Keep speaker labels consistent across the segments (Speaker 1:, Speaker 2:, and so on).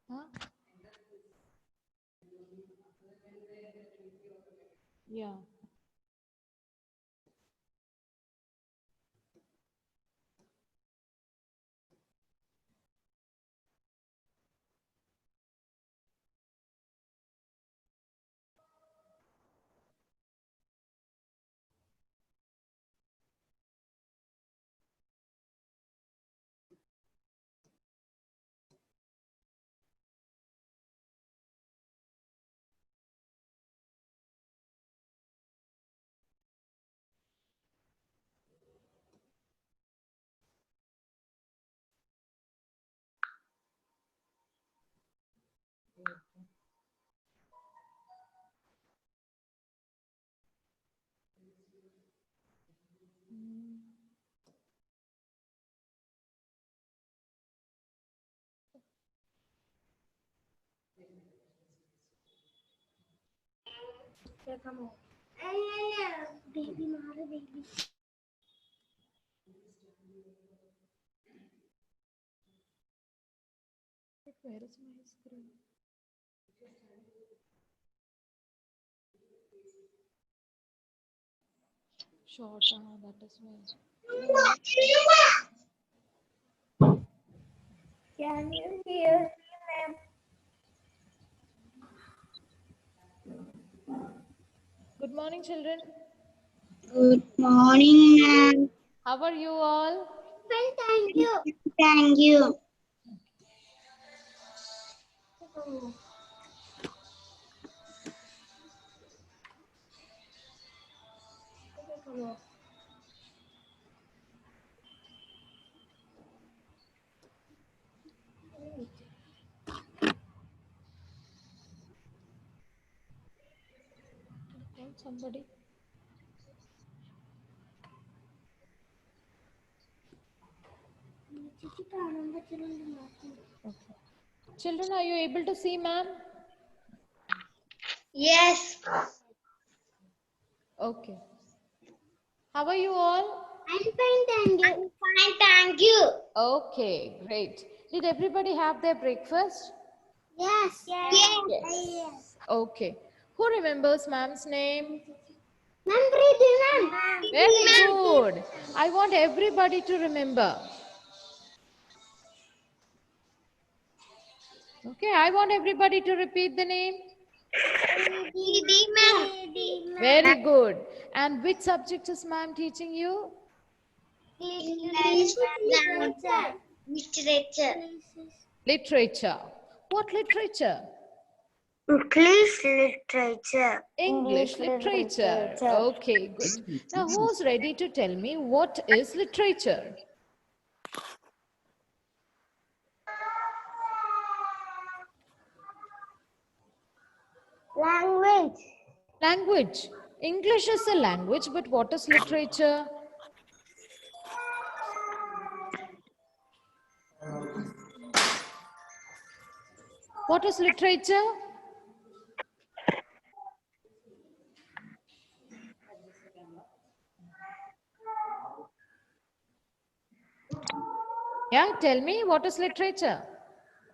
Speaker 1: Huh? Yeah.
Speaker 2: Baby, Mara, baby.
Speaker 1: Where is my screen? Short, that is why.
Speaker 2: Can you hear me, ma'am?
Speaker 1: Good morning, children.
Speaker 2: Good morning, ma'am.
Speaker 1: How are you all?
Speaker 2: Fine, thank you. Thank you.
Speaker 1: Call somebody. Okay. Children, are you able to see, ma'am?
Speaker 2: Yes.
Speaker 1: Okay. How are you all?
Speaker 2: I'm fine, thank you. I'm fine, thank you.
Speaker 1: Okay, great. Did everybody have their breakfast?
Speaker 2: Yes. Yes.
Speaker 1: Yes. Okay. Who remembers ma'am's name?
Speaker 2: Ma'am, breathe, ma'am.
Speaker 1: Very good. I want everybody to remember. Okay, I want everybody to repeat the name.
Speaker 2: Didi, ma'am.
Speaker 1: Very good. And which subject is ma'am teaching you?
Speaker 2: Literature. Literature.
Speaker 1: Literature. What literature?
Speaker 2: English literature.
Speaker 1: English literature. Okay, good. Now, who's ready to tell me what is literature?
Speaker 2: Language.
Speaker 1: Language. English is a language, but what is literature? What is literature? Yeah, tell me, what is literature?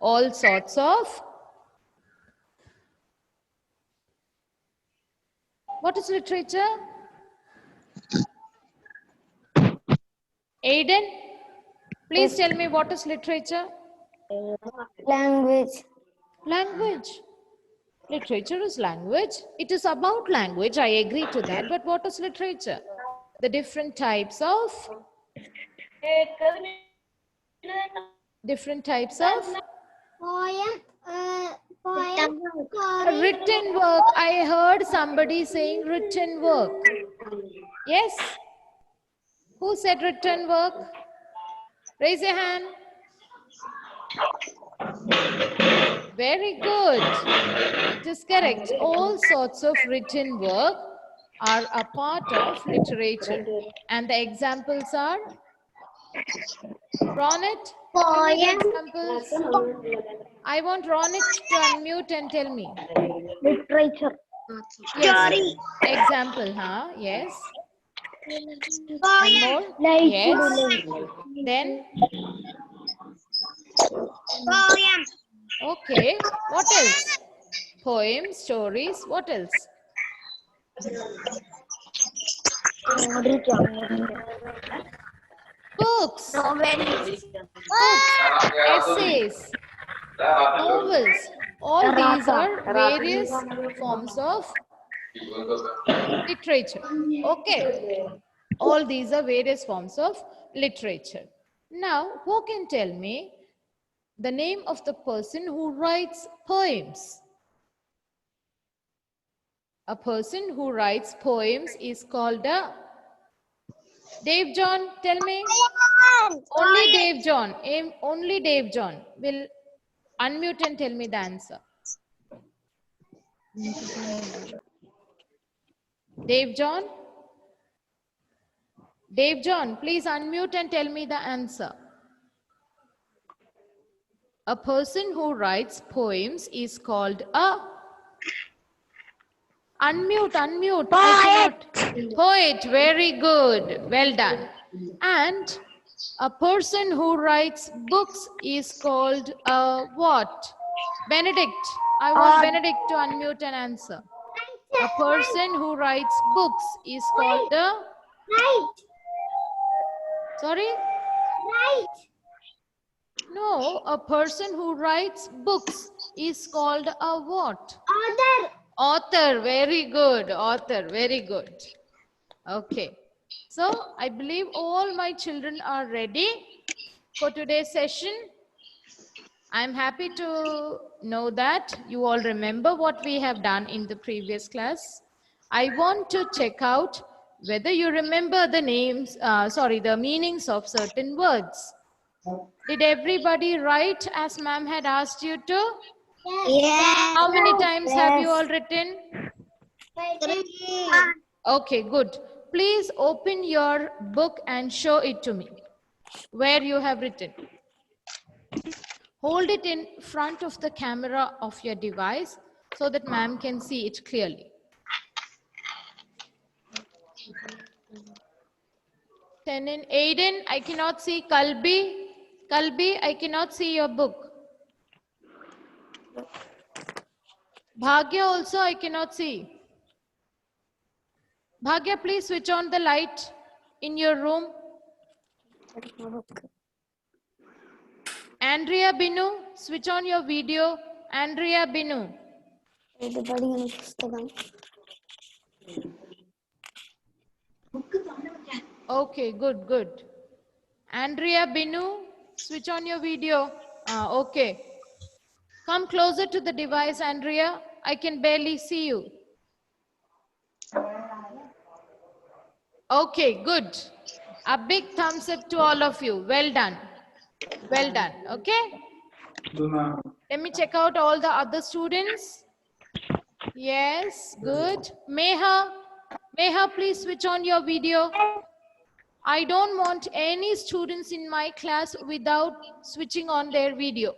Speaker 1: All sorts of. What is literature? Aiden, please tell me what is literature?
Speaker 2: Language.
Speaker 1: Language. Literature is language. It is about language. I agree to that. But what is literature? The different types of
Speaker 2: Poem. Poem.
Speaker 1: written work. I heard somebody saying written work. Yes? Who said written work? Raise your hand. Very good. It is correct. All sorts of written work are a part of literature. And the examples are? Ronit, give me the examples. I want Ronit to unmute and tell me.
Speaker 2: Literature.
Speaker 1: Yes.
Speaker 2: Story.
Speaker 1: Example, huh? Yes. One
Speaker 2: Poem.
Speaker 1: more.
Speaker 2: Like
Speaker 1: Yes. Then
Speaker 2: poem.
Speaker 1: Okay. What else? Poems, stories. What else? Books. Books. Essays. Novels. All these are various forms of literature. Okay. All these are various forms of literature. Now, who can tell me the name of the person who writes poems? A person who writes poems is called a Dave John. Tell me. Only Dave John. Only Dave John will unmute and tell me the answer. Dave John. Dave John, please unmute and tell me the answer. A person who writes poems is called a unmute. Poet. Very good. Well done. And a person who writes books is called a what? Benedict. I want Benedict to unmute and answer. A person who writes books is called a... Sorry? No, a person who writes books is called a what? Author. Very good. Author. Very good. Okay. So, I believe all my children are ready for today's session. I'm happy to know that you all remember what we have done in the previous class. I want to check out whether you remember the names, the meanings of certain words. Did everybody write as ma'am had asked you to?
Speaker 2: Yes.
Speaker 1: How many times have you all written? Okay, good. Please open your book and show it to me where you have written. Hold it in front of the camera of your device so that ma'am can see it clearly. Tenin, Aiden, I cannot see. Kalbi, I cannot see your book. Bhagya also I cannot see. Bhagya, please switch on the light in your room. Andrea Binu, switch on your video. Andrea Binu. Okay, good. Andrea Binu, switch on your video. Okay. Come closer to the device, Andrea. I can barely see you. Okay, good. A big thumbs up to all of you. Well done. Well done. Okay. Let me check out all the other students. Yes, good. Meha, please switch on your video. I don't want any students in my class without switching on their video.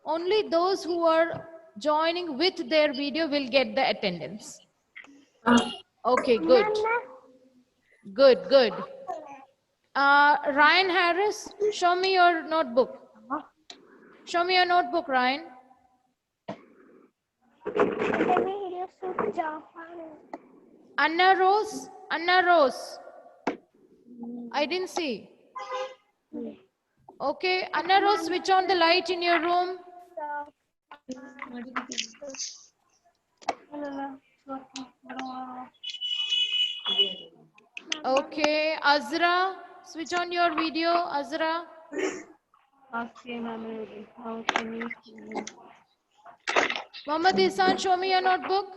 Speaker 1: Only those who are joining with their video will get the attendance. Okay, good. Good. Ryan Harris, show me your notebook. Show me your notebook, Ryan. Anna Rose. I didn't see. Okay, Anna Rose, switch on the light in your room. Okay, Azra, switch on your video, Azra. Mohammad Ihsan, show me your notebook.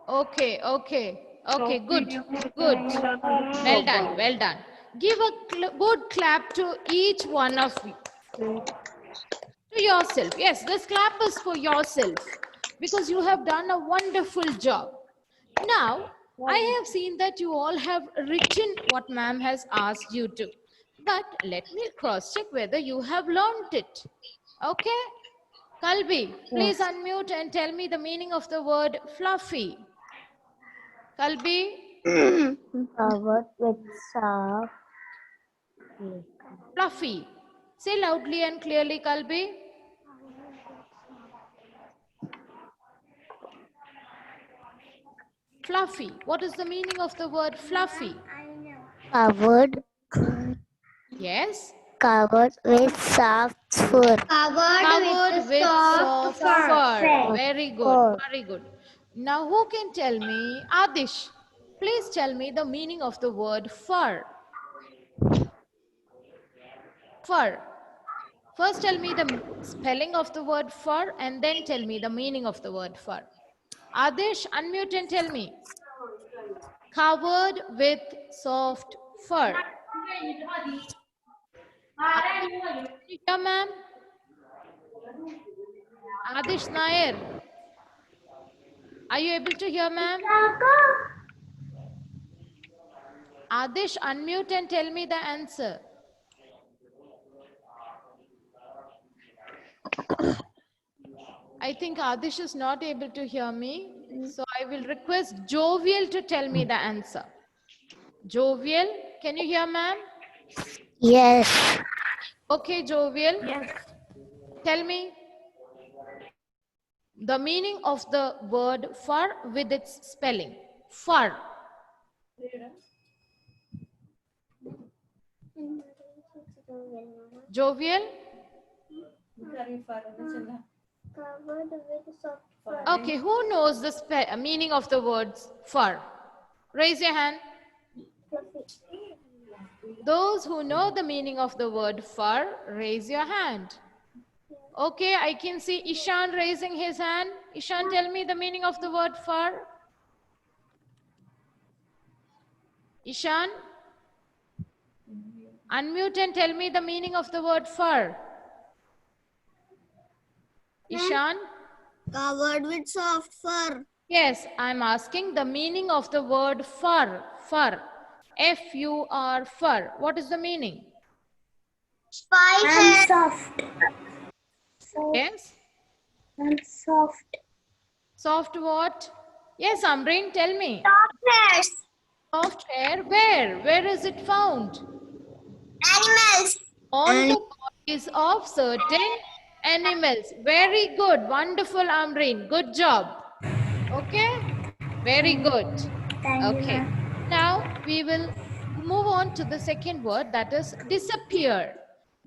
Speaker 1: Okay, good. Well done. Give a good clap to each one of you. To yourself. Yes, this clap is for yourself because you have done a wonderful job. Now, I have seen that you all have written what ma'am has asked you to. But let me cross-check whether you have learned it. Okay? Kalbi, please unmute and tell me the meaning of the word fluffy. Kalbi,
Speaker 2: Covered with soft.
Speaker 1: Fluffy. Say loudly and clearly, Kalbi. Fluffy. What is the meaning of the word fluffy?
Speaker 2: Covered.
Speaker 1: Yes.
Speaker 2: Covered with soft fur.
Speaker 1: Covered with soft fur. Very good.
Speaker 2: Fur.
Speaker 1: Very good. Now, who can tell me? Adish, please tell me the meaning of the word fur. Fur. First, tell me the spelling of the word fur and then tell me the meaning of the word fur. Adish, unmute and tell me. Covered with soft fur. Can you hear, ma'am? Adish Nair. Are you able to hear, ma'am? Adish, unmute and tell me the answer. I think Adish is not able to hear me. So I will request Jovial to tell me the answer. Jovial, can you hear, ma'am?
Speaker 2: Yes.
Speaker 1: Okay, Jovial.
Speaker 2: Yes.
Speaker 1: Tell me the meaning of the word fur with its spelling. Fur. Jovial?
Speaker 2: Covered with soft fur.
Speaker 1: Okay, who knows the meaning of the words fur? Raise your hand. Those who know the meaning of the word fur, raise your hand. Okay, I can see Ishan raising his hand. Ishan, tell me the meaning of the word fur. Ishan, unmute and tell me the meaning of the word fur. Ishan?
Speaker 2: Covered with soft fur.
Speaker 1: Yes, I'm asking the meaning of the word fur. Fur. F-U-R, fur. What is the meaning?
Speaker 2: And soft.
Speaker 1: Yes?
Speaker 2: And soft.
Speaker 1: Soft what? Yes, Amreen, tell me.
Speaker 2: Soft
Speaker 1: Soft hair, where? Where is it found?
Speaker 2: animals.
Speaker 1: On the bodies of certain animals. Very good. Wonderful, Amreen. Good job. Okay? Very good. Okay. Now we will move on to the second word, that is disappear.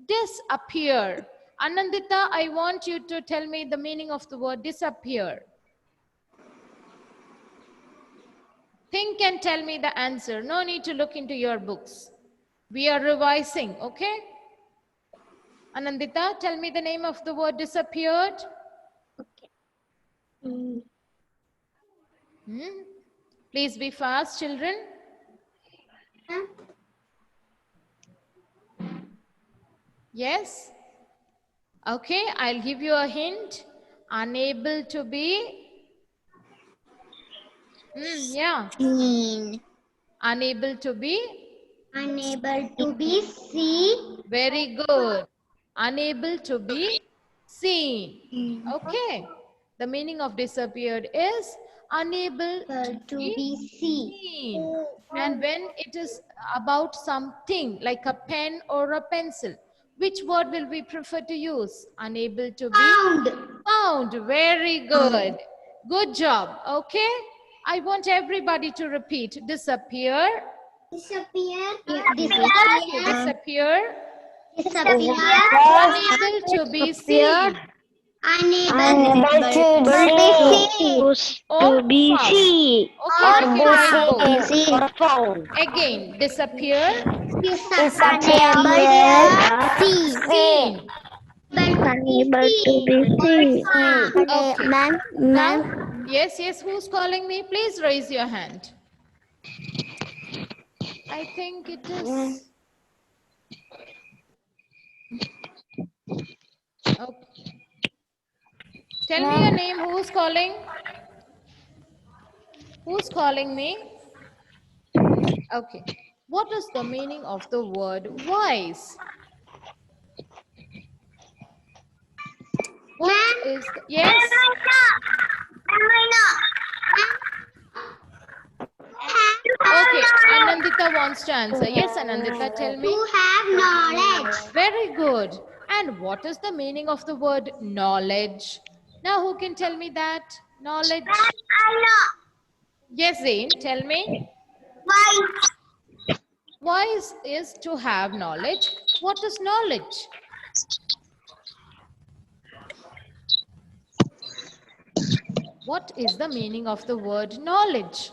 Speaker 1: Disappear. Anandita, I want you to tell me the meaning of the word disappear. Think and tell me the answer. No need to look into your books. We are revising, okay? Anandita, tell me the name of the word disappeared.
Speaker 2: Okay.
Speaker 1: Please be fast, children. Yes? Okay, I'll give you a hint. Unable to be. Yeah.
Speaker 2: Seen.
Speaker 1: Unable to be.
Speaker 2: Unable to be seen.
Speaker 1: Very good. Unable to be seen. Okay. The meaning of disappeared is unable to be seen. And when it is about something like a pen or a pencil, which word will we prefer to use? Unable to be found. Very good. Good job. Okay. I want everybody to repeat. Disappear.
Speaker 2: Disappear.
Speaker 1: Disappear.
Speaker 2: Disappear.
Speaker 1: Unable to be seen.
Speaker 2: Unable to be seen.
Speaker 1: Okay,
Speaker 2: Found.
Speaker 1: again, disappear. Seen.
Speaker 2: Unable to be seen.
Speaker 1: Okay.
Speaker 2: Ma'am,
Speaker 1: Now, yes, who's calling me? Please raise your hand. I think it is. Okay. Tell me your name. Who's calling? Who's calling me? Okay. What is the meaning of the word wise? What is the, yes? wants to answer? Yes, Anandita, tell me.
Speaker 2: To have knowledge.
Speaker 1: Very good. And what is the meaning of the word knowledge? Now, who can tell me that? Knowledge.
Speaker 2: I know.
Speaker 1: Yes, Zain, tell me.
Speaker 2: Why?
Speaker 1: Wise is to have knowledge. What is knowledge? What is the meaning of the word knowledge?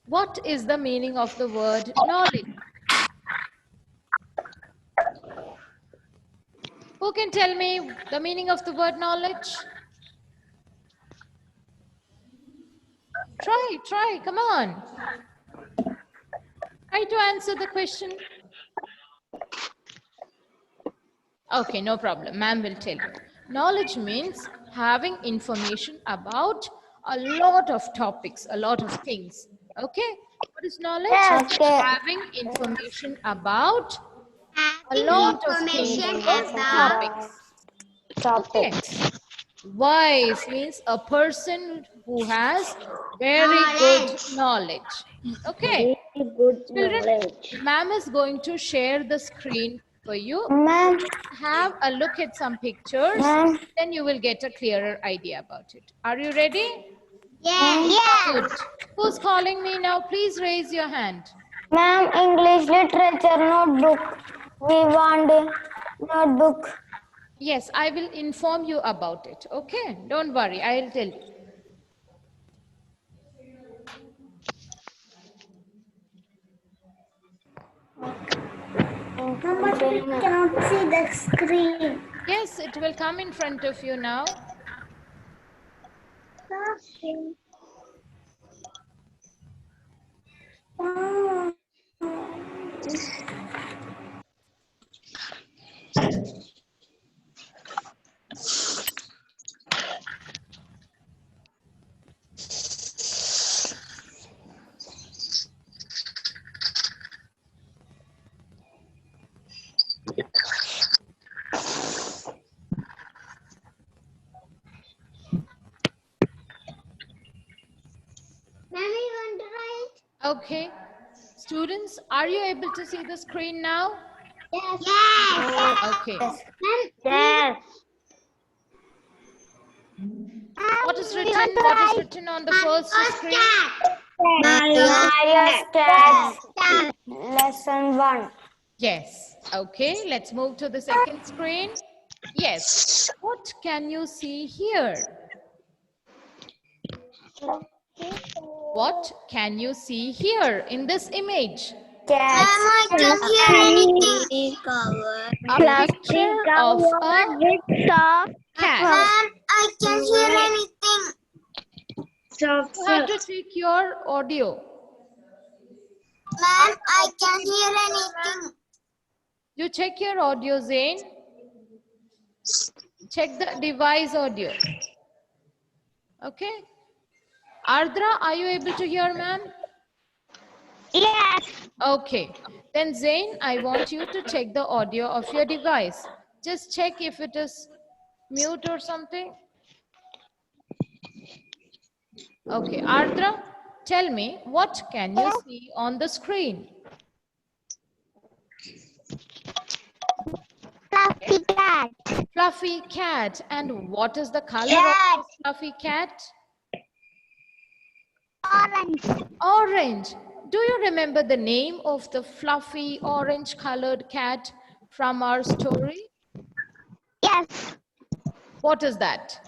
Speaker 1: What is the meaning of the word knowledge? Who can tell me the meaning of the word knowledge? Try, come on. Try to answer the question. Okay, no problem. Ma'am will tell you. Knowledge means having information about a lot of topics, a lot of things. Okay? What is knowledge?
Speaker 2: Okay.
Speaker 1: Having information about a
Speaker 2: Having
Speaker 1: lot of things
Speaker 2: information
Speaker 1: or
Speaker 2: about
Speaker 1: topics. Okay. Wise means a person who has very good knowledge. Okay.
Speaker 2: very good
Speaker 1: Children,
Speaker 2: knowledge.
Speaker 1: ma'am is going to share the screen for you.
Speaker 2: Ma'am,
Speaker 1: Have a look at some pictures,
Speaker 2: Ma'am.
Speaker 1: then you will get a clearer idea about it. Are you ready?
Speaker 2: Yes.
Speaker 1: Good. Who's calling me now? Please raise your hand.
Speaker 2: Ma'am, English literature notebook. We want a notebook.
Speaker 1: Yes, I will inform you about it. Okay, don't worry, I'll tell you.
Speaker 2: But we cannot see the screen.
Speaker 1: Yes, it will come in front of you now. Okay. Students, are you able to see the screen now?
Speaker 2: Yes. Yes.
Speaker 1: Okay.
Speaker 2: Yes.
Speaker 1: What is written? What is written on the first screen?
Speaker 2: Marius Cat. Lesson 1.
Speaker 1: Yes. Okay, let's move to the second screen. Yes. What can you see here? What can you see here in this image?
Speaker 2: I can hear anything.
Speaker 1: A picture of a cat.
Speaker 2: I can hear anything.
Speaker 1: You have to check your audio.
Speaker 2: Ma'am, I can hear anything.
Speaker 1: You check your audio, Zain. Check the device audio. Okay. Ardra, are you able to hear, ma'am?
Speaker 2: Yes.
Speaker 1: Okay. Then Zain, I want you to check the audio of your device. Just check if it is mute or something. Okay. Ardra, tell me, what can you see on the screen?
Speaker 2: Fluffy cat.
Speaker 1: Fluffy cat. And what is the color of this fluffy cat?
Speaker 2: Orange.
Speaker 1: Orange. Do you remember the name of the fluffy orange colored cat from our story?
Speaker 2: Yes.
Speaker 1: What is that?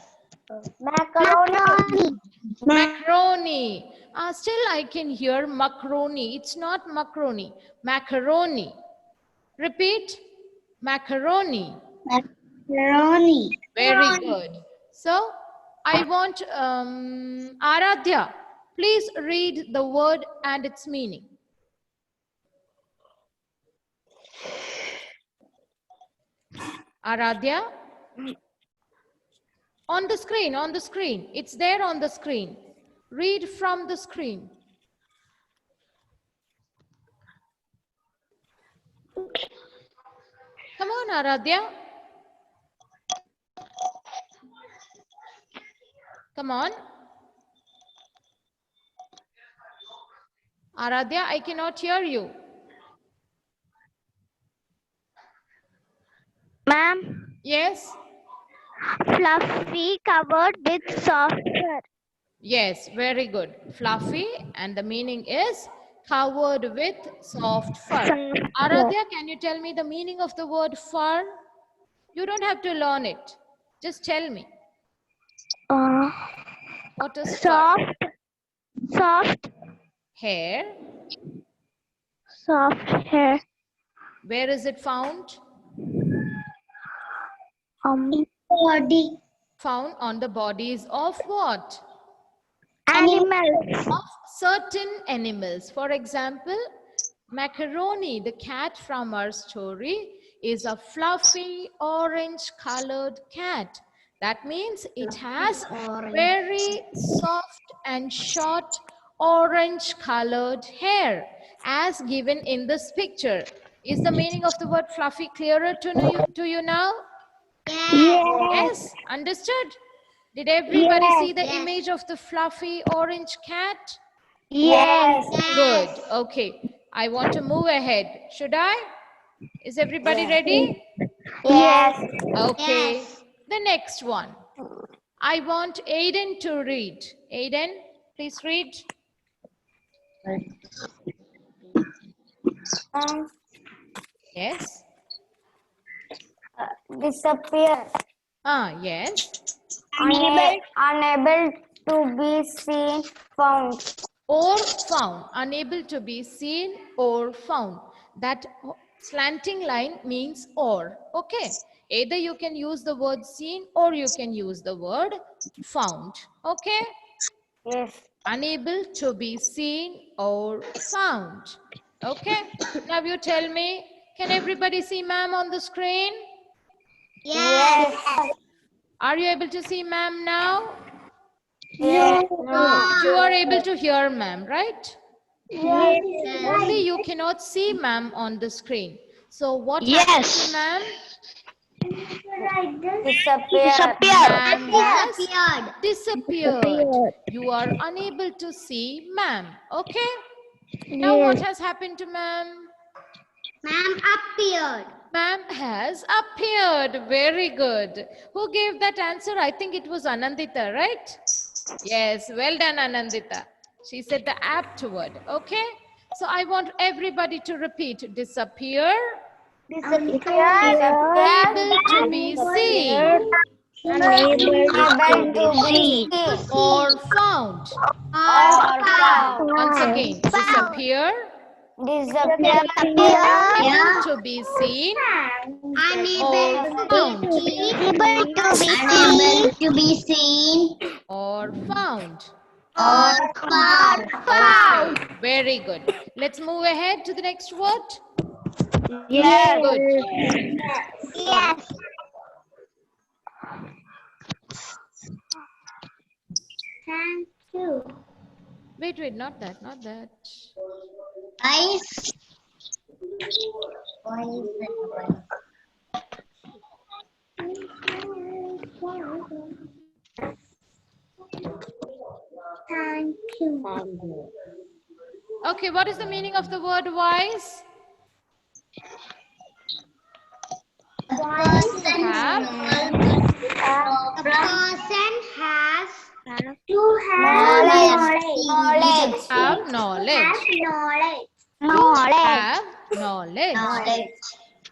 Speaker 2: Macaroni.
Speaker 1: Macaroni. Still I can hear macaroni. It's not macaroni. Macaroni. Repeat. Macaroni.
Speaker 2: Macaroni.
Speaker 1: Very good. So I want Aradhya. Please read the word and its meaning. Aradhya? On the screen, on the screen. It's there on the screen. Read from the screen. Come on, Aradhya. Come on. Aradhya, I cannot hear you.
Speaker 2: Ma'am,
Speaker 1: Yes?
Speaker 2: fluffy covered with soft fur.
Speaker 1: Yes, very good. Fluffy, and the meaning is covered with soft fur. Aradhya, can you tell me the meaning of the word fur? You don't have to learn it. Just tell me. What is fur?
Speaker 2: Soft
Speaker 1: Hair.
Speaker 2: hair.
Speaker 1: Where is it found?
Speaker 2: Body.
Speaker 1: Found on the bodies of what?
Speaker 2: Animals.
Speaker 1: Of certain animals. For example, Macaroni, the cat from our story, is a fluffy orange colored cat. That means it has very soft and short orange colored hair, as given in this picture. Is the meaning of the word fluffy clearer to you now? Yes, understood? Did everybody see the image of the fluffy orange cat?
Speaker 2: Yes.
Speaker 1: Good. Okay. I want to move ahead. Should I? Is everybody ready?
Speaker 2: Yes.
Speaker 1: Okay. The next one. I want Aiden to read. Aiden, please read. Yes.
Speaker 2: Disappear.
Speaker 1: Yes.
Speaker 2: Unable to be seen, found.
Speaker 1: Or found. Unable to be seen or found. That slanting line means or. Okay. Either you can use the word seen or you can use the word found. Okay.
Speaker 2: Yes.
Speaker 1: Unable to be seen or found. Okay. Now you tell me, can everybody see ma'am on the screen?
Speaker 2: Yes.
Speaker 1: Are you able to see ma'am now?
Speaker 2: Yes.
Speaker 1: But you are able to hear ma'am, right?
Speaker 2: Yes.
Speaker 1: Only you cannot see ma'am on the screen. So what happened to ma'am?
Speaker 2: Disappear.
Speaker 1: Ma'am has disappeared. You are unable to see ma'am. Okay. Now what has happened to ma'am?
Speaker 2: Ma'am appeared.
Speaker 1: Ma'am has appeared. Very good. Who gave that answer? I think it was Anandita, right? Yes, well done, Anandita. She said the apt word. Okay. So I want everybody to repeat. Disappear. Able to be seen.
Speaker 2: Unable to be seen.
Speaker 1: Or found. Once again. Disappear.
Speaker 2: Disappear.
Speaker 1: Able to be seen. Or found.
Speaker 2: Unable to be seen.
Speaker 1: Or found.
Speaker 2: Or found.
Speaker 1: Okay, very good. Let's move ahead to the next word.
Speaker 2: Yes.
Speaker 1: Good.
Speaker 2: Yes. Thank you.
Speaker 1: Wait, not that, not that.
Speaker 2: Ice. Thank you.
Speaker 1: Okay, what is the meaning of the word wise? Have.
Speaker 2: A person has to have knowledge.
Speaker 1: Have knowledge.
Speaker 2: Knowledge.
Speaker 1: Have knowledge.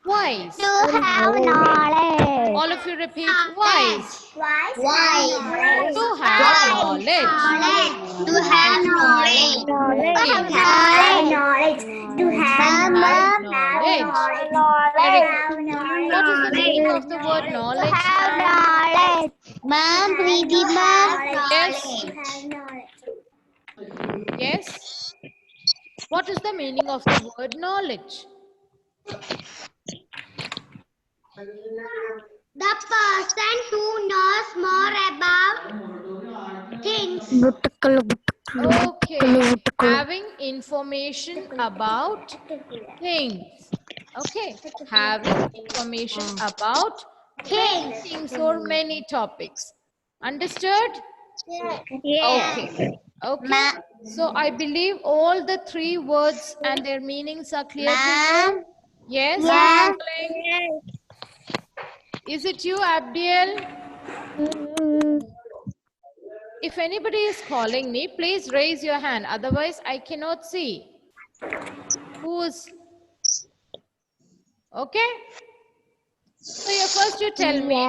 Speaker 1: Wise.
Speaker 2: To have knowledge.
Speaker 1: All of you repeat wise.
Speaker 2: Wise.
Speaker 1: To have knowledge.
Speaker 2: To have knowledge.
Speaker 1: Again.
Speaker 2: Have knowledge. To have
Speaker 1: Knowledge. Very good. What is the meaning of the word knowledge?
Speaker 2: knowledge. Ma'am,
Speaker 1: Yes. Yes. What is the meaning of the word knowledge?
Speaker 2: The person who knows more about things.
Speaker 1: Okay. Having information about things. Okay. Having information about many things or many topics. Understood?
Speaker 2: Yes.
Speaker 1: Okay. Okay. So I believe all the three words and their meanings are clear to you. Yes.
Speaker 2: Yes.
Speaker 1: Is it you, Abdiel? If anybody is calling me, please raise your hand. Otherwise, I cannot see. Who's? Okay. So first you tell me,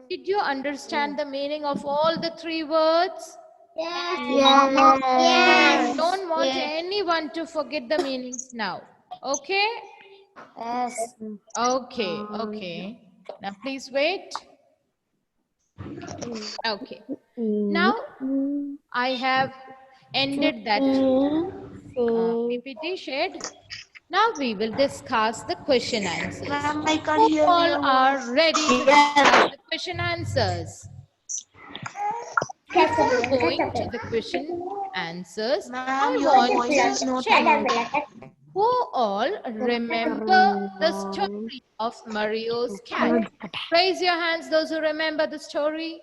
Speaker 1: did you understand the meaning of all the three words?
Speaker 2: Yes.
Speaker 1: I don't want anyone to forget the meanings now. Okay?
Speaker 2: Yes.
Speaker 1: Okay, okay. Now please wait. Okay. Now I have ended that PPT shared. Now we will discuss the question answers. Who all are ready to discuss the question answers? Before going to the question answers, I want to check who all remember the story of Mario's cat. Raise your hands, those who remember the story.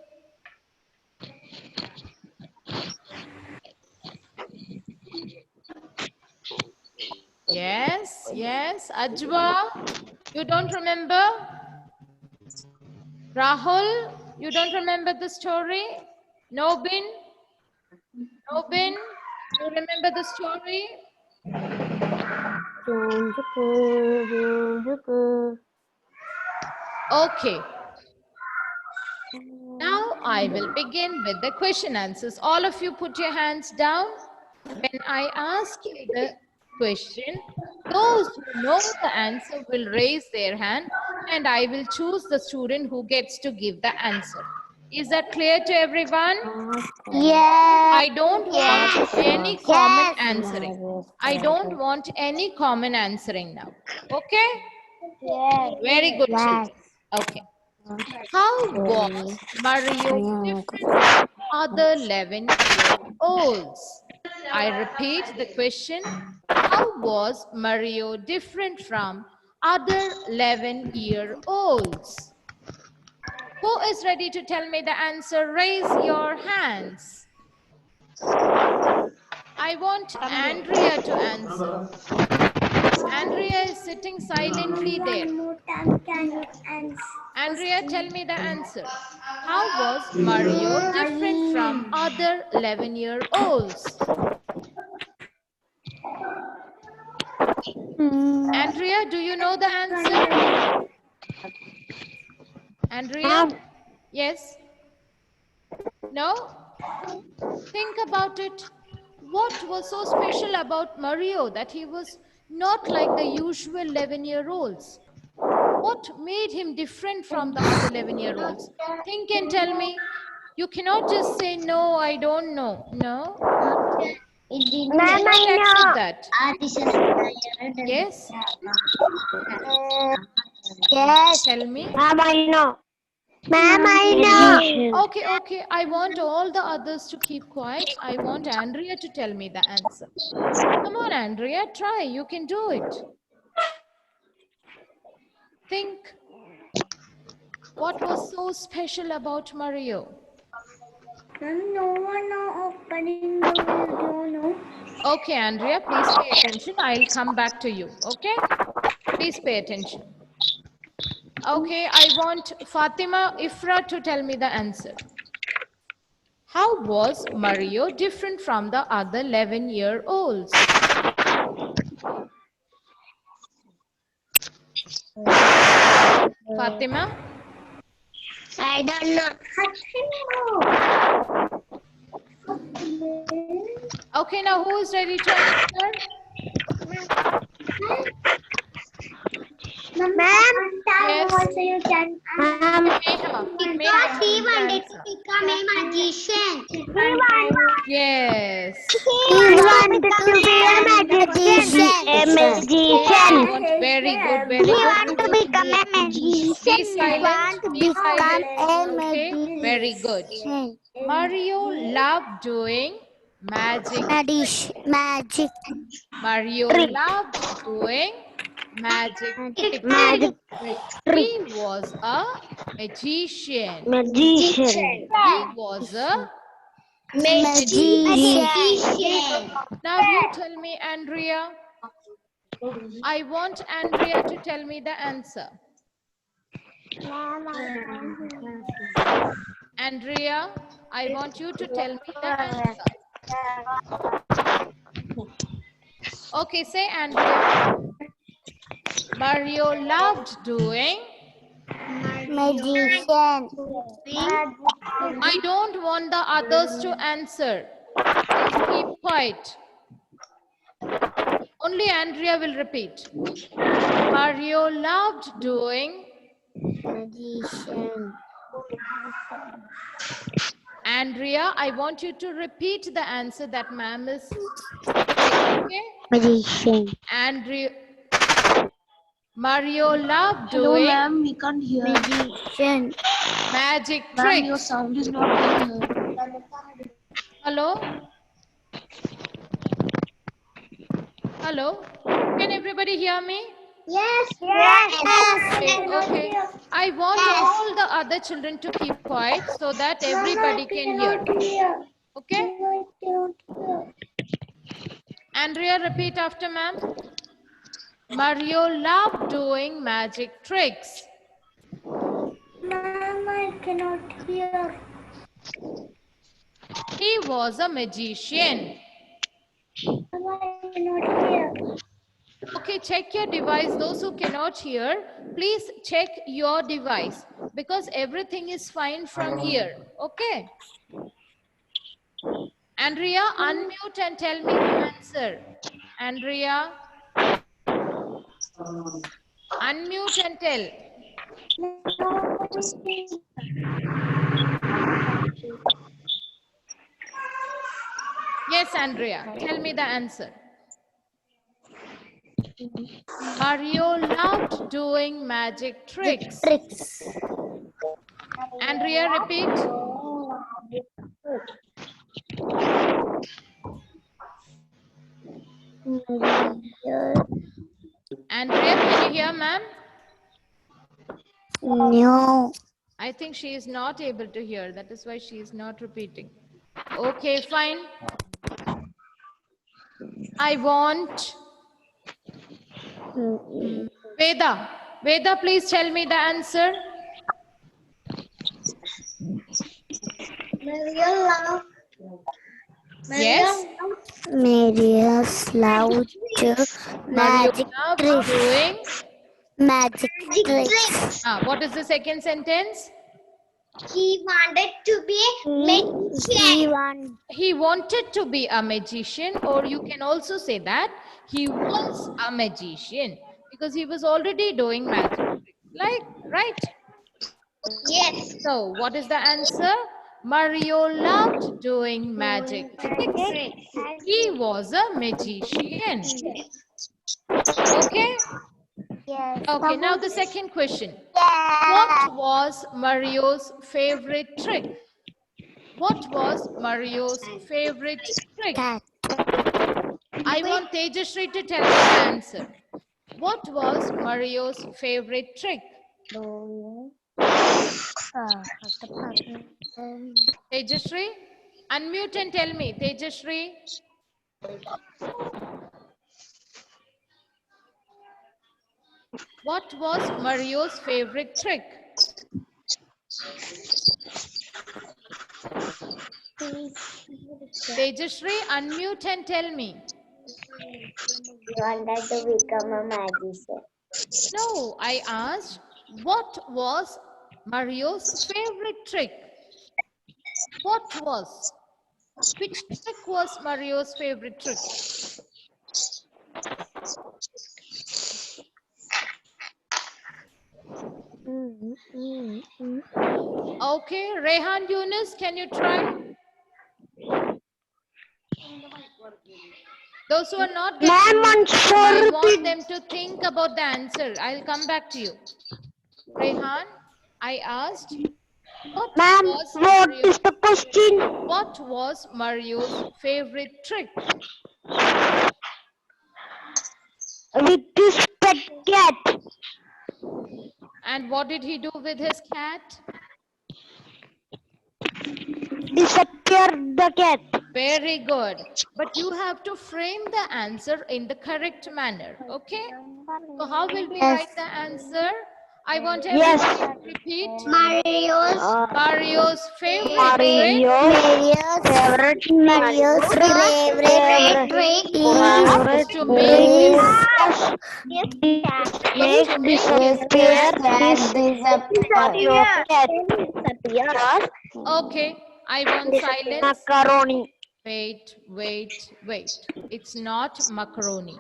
Speaker 1: Yes, yes. Ajwa, you don't remember? Rahul, you don't remember the story? Nobin, you remember the story? Okay. Now I will begin with the question answers. All of you put your hands down. When I ask you the question, those who know the answer will raise their hand and I will choose the student who gets to give the answer. Is that clear to everyone?
Speaker 2: Yes.
Speaker 1: I don't want any common answering. I don't want any common answering now. Okay?
Speaker 2: Yes.
Speaker 1: Very good, children. Okay. How was Mario different from other 11-year-olds? I repeat the question. How was Mario different from other 11-year-olds? Who is ready to tell me the answer? Raise your hands. I want Andrea to answer. Andrea is sitting silently there. Andrea, tell me the answer. How was Mario different from other 11-year-olds? Andrea, do you know the answer? Andrea? Yes? No? Think about it. What was so special about Mario that he was not like the usual 11-year-olds? What made him different from the other 11-year-olds? Think and tell me. You cannot just say, no, I don't know. No? You cannot accept that. Yes?
Speaker 2: Yes.
Speaker 1: Tell me.
Speaker 2: Ma'am, I know. Ma'am, I know.
Speaker 1: Okay, okay. I want all the others to keep quiet. I want Andrea to tell me the answer. Come on, Andrea, try. You can do it. Think. What was so special about Mario?
Speaker 2: No one opening the video,
Speaker 1: Okay, Andrea, please pay attention. I'll come back to you. Okay? Please pay attention. Okay, I want Fatima Ifra to tell me the answer. How was Mario different from the other 11-year-olds? Fatima?
Speaker 2: I don't know.
Speaker 1: Okay, now who is ready to answer?
Speaker 2: Ma'am,
Speaker 1: yes.
Speaker 2: Also you can.
Speaker 1: Because
Speaker 2: he wanted to become a magician.
Speaker 1: Yes.
Speaker 2: He wanted to be a magician.
Speaker 1: Very good, very
Speaker 2: He
Speaker 1: good.
Speaker 2: wanted to become a magician.
Speaker 1: Be silent. Be silent. Okay,
Speaker 2: magician.
Speaker 1: very good. Mario loved doing magic.
Speaker 2: Magic.
Speaker 1: Mario loved doing magic. He was a magician. He was a
Speaker 2: Magician.
Speaker 1: Now you tell me, Andrea. I want Andrea to tell me the answer. Andrea, I want you to tell me the answer. Okay, say Andrea. Mario loved doing.
Speaker 2: Magician.
Speaker 1: I don't want the others to answer. Please keep quiet. Only Andrea will repeat. Mario loved doing.
Speaker 2: Magician.
Speaker 1: Andrea, I want you to repeat the answer that ma'am is saying, okay?
Speaker 2: Magician.
Speaker 1: Andrea. Mario loved
Speaker 3: Hello,
Speaker 1: doing
Speaker 3: ma'am. We can't hear.
Speaker 2: Magician.
Speaker 1: magic
Speaker 3: Ma'am, your
Speaker 1: tricks.
Speaker 3: sound is not clear.
Speaker 1: Hello? Hello? Can everybody hear me?
Speaker 2: Yes. Yes.
Speaker 1: Okay. I want all the other children to keep quiet so that everybody can hear. Okay? Andrea, repeat after ma'am. Mario loved doing magic tricks.
Speaker 2: Ma'am, I cannot hear.
Speaker 1: He was a magician.
Speaker 2: Ma'am, I cannot hear.
Speaker 1: Okay, check your device. Those who cannot hear, please check your device because everything is fine from here. Okay? Andrea, unmute and tell me the answer. Andrea, unmute and tell. Yes, Andrea, tell me the answer. Mario loved doing magic tricks. Andrea, repeat. Andrea, can you hear, ma'am?
Speaker 2: No.
Speaker 1: I think she is not able to hear. That is why she is not repeating. Okay, fine. I want Veda. Veda, please tell me the answer. Yes.
Speaker 2: Marius loved magic
Speaker 1: Mario
Speaker 2: tricks.
Speaker 1: doing.
Speaker 2: Magic tricks.
Speaker 1: What is the second sentence?
Speaker 2: He wanted to be magician.
Speaker 1: He wanted to be a magician, or you can also say that he was a magician because he was already doing magic tricks. Like, right?
Speaker 2: Yes.
Speaker 1: So, what is the answer? Mario loved doing magic tricks. He was a magician. Okay?
Speaker 2: Yes.
Speaker 1: Okay, now the second question. What was Mario's favorite trick? What was Mario's favorite trick?
Speaker 2: Cat.
Speaker 1: I want Tejashree to tell me the answer. What was Mario's favorite trick? Tejashree, unmute and tell me. Tejashree. What was Mario's favorite trick? Tejashree, unmute and tell me.
Speaker 2: He wanted to become a magician.
Speaker 1: No, I asked, what was Mario's favorite trick? What was? Which trick was Mario's favorite trick? Okay, Rehan Yunus, can you try? Those who are not getting I want them to think about the answer. I'll come back to you. Rehan, I asked, what is
Speaker 2: the question?
Speaker 1: What was Mario's favorite trick?
Speaker 2: With this pet cat.
Speaker 1: And what did he do with his cat?
Speaker 2: disappear the cat.
Speaker 1: Very good. But you have to frame the answer in the correct manner. Okay? So how will we write the answer? I want everybody to repeat. Mario's favorite trick was to make his Okay, I want silence.
Speaker 2: Macaroni.
Speaker 1: Wait. It's not macaroni.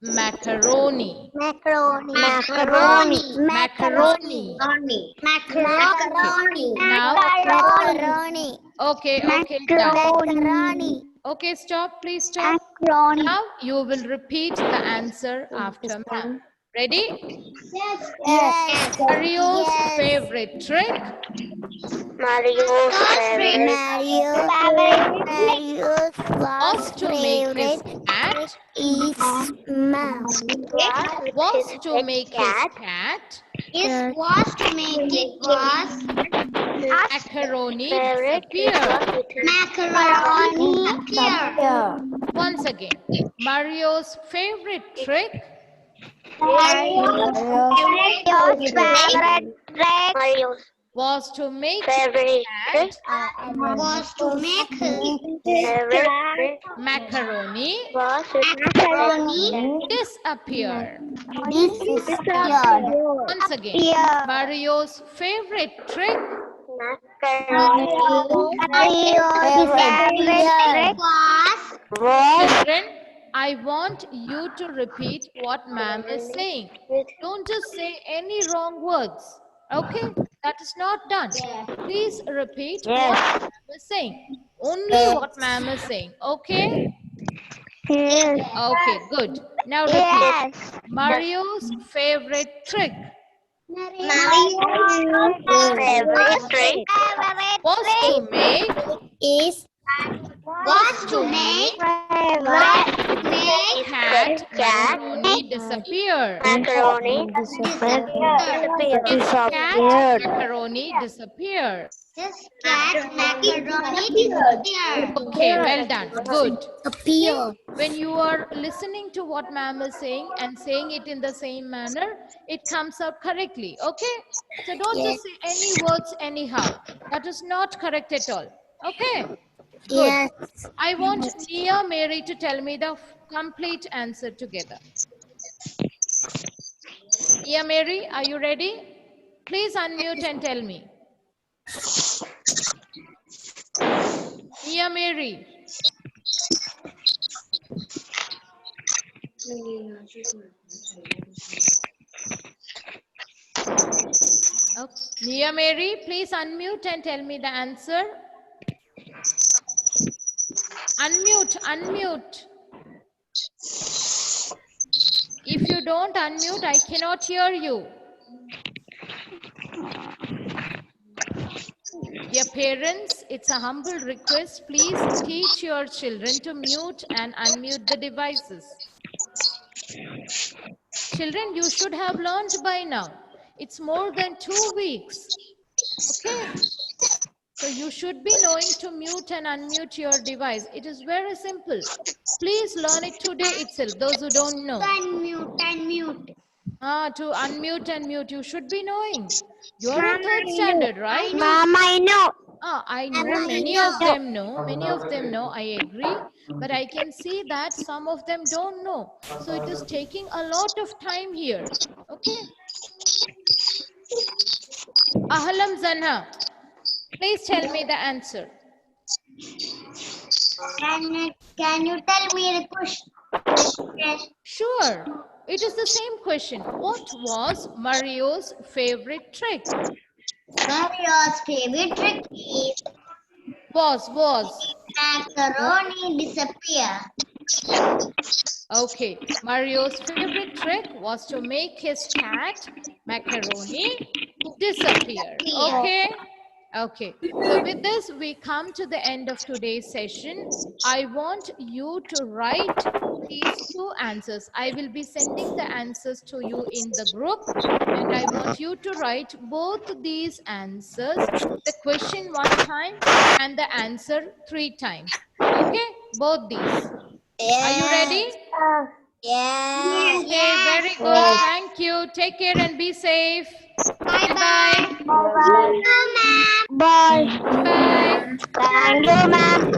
Speaker 1: Macaroni.
Speaker 2: Macaroni.
Speaker 1: Now,
Speaker 2: Macaroni.
Speaker 1: okay, done.
Speaker 2: Macaroni.
Speaker 1: Okay, stop, please stop.
Speaker 2: Macaroni.
Speaker 1: Now you will repeat the answer after ma'am. Ready?
Speaker 2: Yes.
Speaker 1: Mario's favorite trick
Speaker 2: Mario's
Speaker 1: was to make his cat. Was to make his cat. Macaroni disappear. Once again, Mario's favorite trick was to make his cat macaroni disappear. Once again, Mario's favorite trick Children, I want you to repeat what ma'am is saying. Don't just say any wrong words. Okay? That is not done. Please repeat what ma'am is saying. Only what ma'am is saying. Okay? Okay, good. Now repeat. Mario's favorite trick was to make cat macaroni disappear. Cat macaroni disappear. Okay, well done. Good. When you are listening to what ma'am is saying and saying it in the same manner, it comes out correctly. Okay? So don't just say any words anyhow. That is not correct at all. Okay? Good. I want Nia Mary to tell me the complete answer together. Nia Mary, are you ready? Please unmute and tell me. Nia Mary. Okay. Nia Mary, please unmute and tell me the answer. Unmute. If you don't unmute, I cannot hear you. Dear parents, it's a humble request. Please teach your children to mute and unmute the devices. Children, you should have learned by now. It's more than 2 weeks. Okay? So you should be knowing to mute and unmute your device. It is very simple. Please learn it today itself, those who don't know.
Speaker 2: Unmute.
Speaker 1: To unmute and mute, you should be knowing. You're in 3rd standard, right?
Speaker 2: Mama, I know.
Speaker 1: I know many of them know. Many of them know, I agree. But I can see that some of them don't know. So it is taking a lot of time here. Okay? Ahlam Zanha, please tell me the answer.
Speaker 2: Can you tell me the question?
Speaker 1: Sure. It is the same question. What was Mario's favorite trick?
Speaker 2: Mario's favorite trick is
Speaker 1: Was.
Speaker 2: macaroni disappear.
Speaker 1: Okay. Mario's favorite trick was to make his cat macaroni disappear. Okay. Okay, so with this, we come to the end of today's session. I want you to write these two answers. I will be sending the answers to you in the group, and I want you to write both these answers, the question 1 time and the answer 3 times. Okay, both these. Are you ready?
Speaker 2: Yes.
Speaker 1: Okay, very good. Thank you. Take care and be safe. Bye-bye.
Speaker 2: Bye. Bye.
Speaker 1: Bye.
Speaker 2: Thank you, ma'am.